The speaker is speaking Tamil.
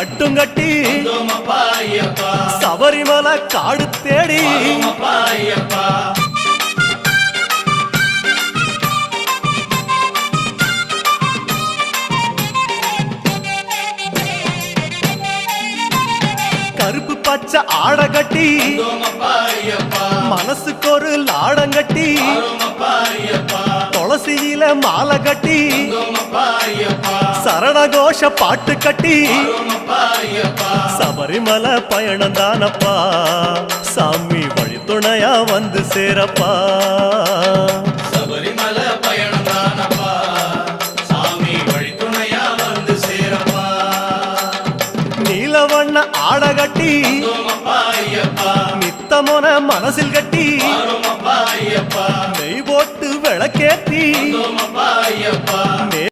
கட்டுங்கட்டி சபரிமலை காடு தேடி கருப்பு பச்சை ஆட கட்டி மனசுக்கு ஒரு லாடங்கட்டி துளசியில மாலை கட்டி சரணகோஷ பாட்டு கட்டி சபரிமலை பயணம் தானப்பா சாமி வழி துணையா வந்து சேரப்பா சபரிமலை பயணம் தானப்பா சாமி வழி துணையா வந்து சேரப்பா நீலவண்ண ஆட கட்டி நித்தமோன மனசில் கட்டி நெய் போட்டு விளக்கேத்தி